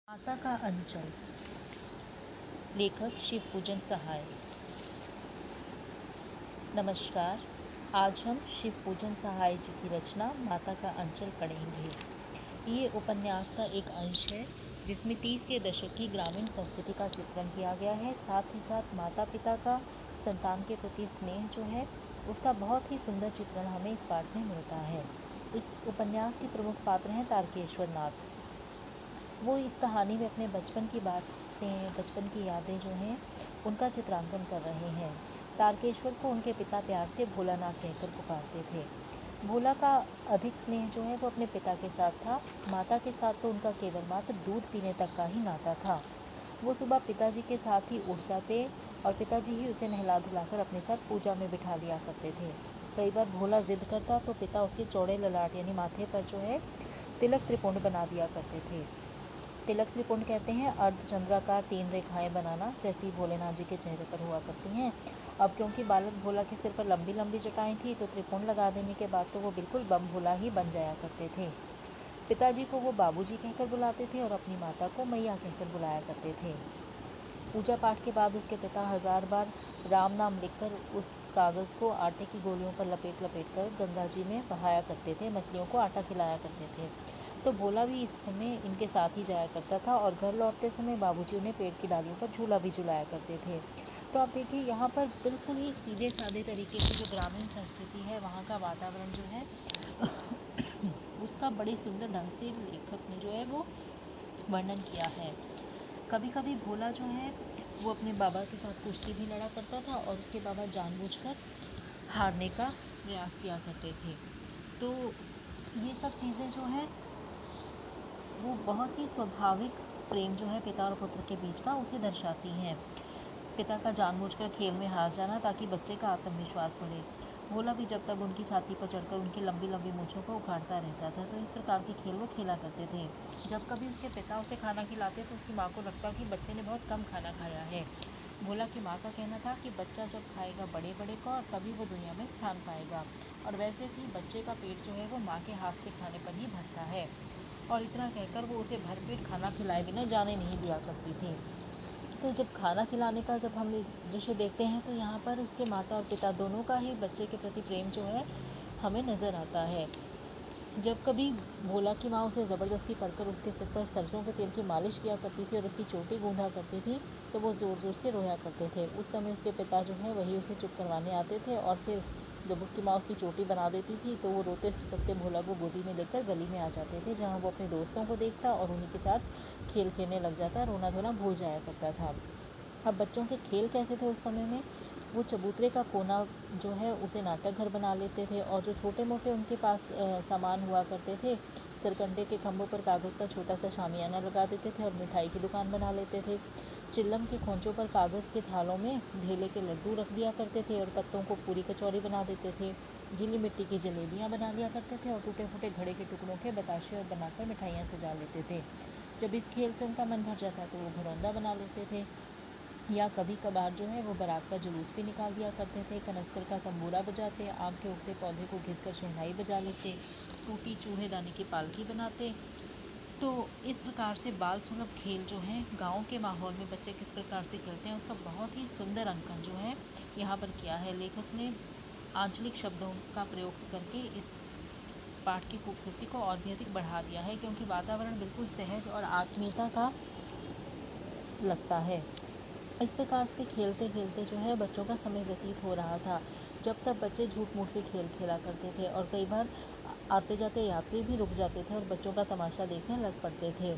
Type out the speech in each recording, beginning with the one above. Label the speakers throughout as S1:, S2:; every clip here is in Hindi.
S1: माता का अंचल। लेखक शिव पूजन सहाय। नमस्कार। आज हम शिव पूजन सहाय जी की रचना माता का अंचल पढ़ेंगे। ये उपन्यास का एक अंश है जिसमें 30 के दशक की ग्रामीण संस्कृति का चित्रण किया गया है। साथ ही साथ माता पिता का संतान के प्रति स्नेह जो है उसका बहुत ही सुंदर चित्रण हमें इस पाठ में मिलता है। इस उपन्यास के प्रमुख पात्र हैं तारकेश्वर नाथ। वो इस कहानी में अपने बचपन की बातें, बचपन की यादें जो हैं उनका चित्रांकन कर रहे हैं। तारकेश्वर को उनके पिता प्यार से भोलानाथ कहकर पुकारते थे। भोला का अधिक स्नेह जो है वो अपने पिता के साथ था। माता के साथ तो उनका केवल मात्र दूध पीने तक का ही नाता था। वो सुबह पिताजी के साथ ही उठ जाते और पिताजी ही उसे नहला धुलाकर अपने साथ पूजा में बिठा लिया करते थे। कई बार भोला जिद करता तो पिता उसके चौड़े ललाट यानी माथे पर जो है तिलक त्रिपुंड बना दिया करते थे। तिलक त्रिपुंड कहते हैं अर्धचंद्राकार 3 रेखाएं बनाना, जैसी भोलेनाथ जी के चेहरे पर हुआ करती हैं। अब क्योंकि बालक भोला के सिर पर लंबी लंबी जटाएं थी तो त्रिपुंड लगा देने के बाद तो वो बिल्कुल बम भोला ही बन जाया करते थे। पिताजी को वो बाबूजी कहकर बुलाते थे और अपनी माता को मैया कहकर बुलाया करते थे। पूजा पाठ के बाद उसके पिता 1000 बार राम नाम लिखकर उस कागज़ को आटे की गोलियों पर लपेट लपेट कर गंगा जी में बहाया करते थे, मछलियों को आटा खिलाया करते थे। तो भोला भी इस समय इनके साथ ही जाया करता था और घर लौटते समय बाबूजी उन्हें पेड़ की डालियों पर झूला भी झुलाया करते थे। तो आप देखिए यहाँ पर बिल्कुल ही सीधे सादे तरीके से जो ग्रामीण संस्कृति है, वहाँ का वातावरण जो है उसका बड़े सुंदर ढंग से लेखक ने जो है वो वर्णन किया है। कभी कभी भोला जो है वो अपने बाबा के साथ कुश्ती भी लड़ा करता था और उसके बाबा जानबूझकर हारने का प्रयास किया करते थे। तो ये सब चीज़ें जो है वो बहुत ही स्वाभाविक प्रेम जो है पिता और पुत्र के बीच का उसे दर्शाती हैं। पिता का जानबूझकर खेल में हार जाना ताकि बच्चे का आत्मविश्वास बढ़े। भोला भी जब तक उनकी छाती पर चढ़कर उनकी लंबी लंबी मूँछों को उखाड़ता रहता था। तो इस प्रकार के खेल वो खेला करते थे। जब कभी उसके पिता उसे खाना खिलाते तो उसकी माँ को लगता कि बच्चे ने बहुत कम खाना खाया है। भोला की माँ का कहना था कि बच्चा जब खाएगा बड़े बड़े का और तभी वो दुनिया में स्थान पाएगा, और वैसे भी बच्चे का पेट जो है वो माँ के हाथ के खाने पर ही भरता है। और इतना कहकर वो उसे भरपेट खाना खिलाए बिना जाने नहीं दिया करती थी। तो जब खाना खिलाने का जब हम दृश्य देखते हैं तो यहाँ पर उसके माता और पिता दोनों का ही बच्चे के प्रति प्रेम जो है हमें नज़र आता है। जब कभी भोला की माँ उसे ज़बरदस्ती पकड़कर उसके सिर पर सरसों के तेल की मालिश किया करती थी और उसकी चोटी गूंधा करती थी तो वो ज़ोर ज़ोर से रोया करते थे। उस समय उसके पिता जो है वही उसे चुप करवाने आते थे और फिर जब उसकी माँ उसकी चोटी बना देती थी तो वो रोते सिसकते भोला को गोदी में लेकर गली में आ जाते थे, जहाँ वो अपने दोस्तों को देखता और उन्हीं के साथ खेल खेलने लग जाता, रोना धोना भूल जाया करता था। अब बच्चों के खेल कैसे थे उस समय में, वो चबूतरे का कोना जो है उसे नाटक घर बना लेते थे और जो छोटे मोटे उनके पास सामान हुआ करते थे, सरकंडे के खंभों पर कागज़ का छोटा सा शामियाना लगा देते थे और मिठाई की दुकान बना लेते थे। चिल्लम के खोंचों पर कागज़ के थालों में ढेले के लड्डू रख दिया करते थे और पत्तों को पूरी कचौरी बना देते थे। गीली मिट्टी की जलेबियाँ बना लिया करते थे और टूटे फूटे घड़े के टुकड़ों के बताशे और बनाकर मिठाइयाँ सजा लेते थे। जब इस खेल से उनका मन भर जाता तो वो घरौंदा बना लेते थे, या कभी कभार जो है वो बारात का जुलूस भी निकाल दिया करते थे। कनस्तर का तंबूरा बजाते, आम के उगते पौधे को घिसकर शहनाई बजा लेते, टूटी चूहेदानी की पालकी बनाते। तो इस प्रकार से बाल सुलभ खेल जो है गांव के माहौल में बच्चे किस प्रकार से खेलते हैं उसका बहुत ही सुंदर अंकन जो है यहाँ पर किया है। लेखक ने आंचलिक शब्दों का प्रयोग करके इस पाठ की खूबसूरती को और भी अधिक बढ़ा दिया है, क्योंकि वातावरण बिल्कुल सहज और आत्मीयता का लगता है। इस प्रकार से खेलते खेलते जो है बच्चों का समय व्यतीत हो रहा था। जब तक बच्चे झूठ मूठ के खेल खेला करते थे और कई बार आते जाते यात्री भी रुक जाते थे और बच्चों का तमाशा देखने लग पड़ते थे।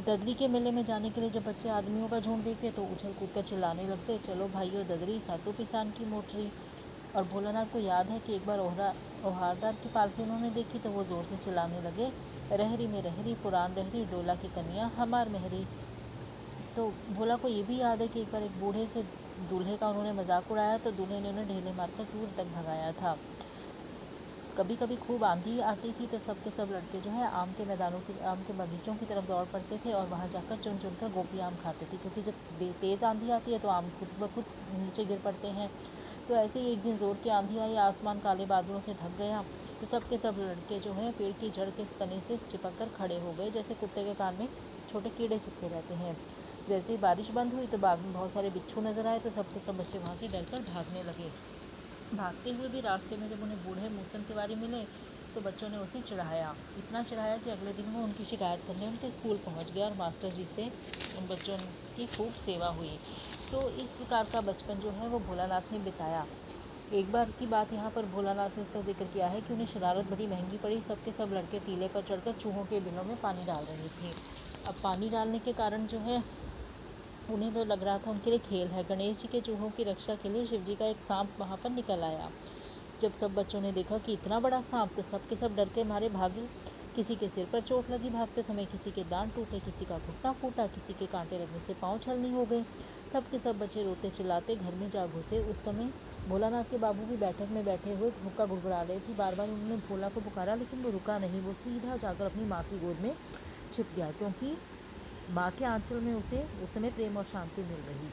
S1: ददरी के मेले में जाने के लिए जब बच्चे आदमियों का झुंड देखते तो उछल कूद कर चिल्लाने लगते, चलो भाइयों ददरी सातु पिसान की मोटरी। और भोलानाथ को याद है कि एक बार ओहारदार की पालकी उन्होंने देखी तो वो जोर से चिल्लाने लगे, रहरी में रहरी पुरान रहरी डोला की कन्या हमार मेहरी। तो भोला को ये भी याद है कि एक बार एक बूढ़े से दूल्हे का उन्होंने मजाक उड़ाया तो दूल्हे ने उन्हें ढेले मारकर दूर तक भगाया था। कभी कभी खूब आंधी आती थी तो सब के सब लड़के जो है आम के बगीचों की तरफ दौड़ पड़ते थे और वहाँ जाकर चुन चुन कर गोपी आम खाते थे, क्योंकि जब तेज़ आंधी आती है तो आम खुद ब खुद नीचे गिर पड़ते हैं। तो ऐसे ही एक दिन ज़ोर की आंधी आई, आसमान काले बादलों से ढक गया तो सब के सब लड़के जो है पेड़ की जड़ के तने से चिपक कर खड़े हो गए, जैसे कुत्ते के कान में छोटे कीड़े चिपके रहते हैं। जैसे ही बारिश बंद हुई तो बाग में बहुत सारे बिच्छू नजर आए, तो सब के सब बच्चे वहाँ से डर कर भागने लगे। भागते हुए भी रास्ते में जब उन्हें बूढ़े मूसन तिवारी मिले तो बच्चों ने उसे चिढ़ाया, इतना चिढ़ाया कि अगले दिन वो उनकी शिकायत करने उनके स्कूल पहुंच गया और मास्टर जी से उन बच्चों की खूब सेवा हुई। तो इस प्रकार का बचपन जो है वो भोलानाथ ने बिताया। एक बार की बात यहाँ पर भोलानाथ ने इसका जिक्र किया है कि उन्हें शरारत बड़ी महंगी पड़ी। सबके सब लड़के टीले पर चढ़कर चूहों के बिलों में पानी डाल रहे थे। अब पानी डालने के कारण जो है उन्हें तो लग रहा था उनके लिए खेल है। गणेश जी के चूहों की रक्षा के लिए शिव जी का एक सांप वहाँ पर निकल आया। जब सब बच्चों ने देखा कि इतना बड़ा सांप, तो सब के सब डर के मारे भागे। किसी के सिर पर चोट लगी भागते समय, किसी के दांत टूटे, किसी का घुटना फूटा, किसी के कांटे लगने से पाँव छलनी हो गए। सब के सब बच्चे रोते चिल्लाते घर में जा घुसे। उस समय भोलानाथ के बाबू भी बैठक में बैठे हुए हुक्का गुड़गुड़ा रहे थे। बार बार उन्होंने भोला को पुकारा, लेकिन वो रुका नहीं। वो सीधा जाकर अपनी माँ की गोद में छिप गया, क्योंकि माँ के आंचल में उसे उस समय प्रेम और शांति मिल रही थी।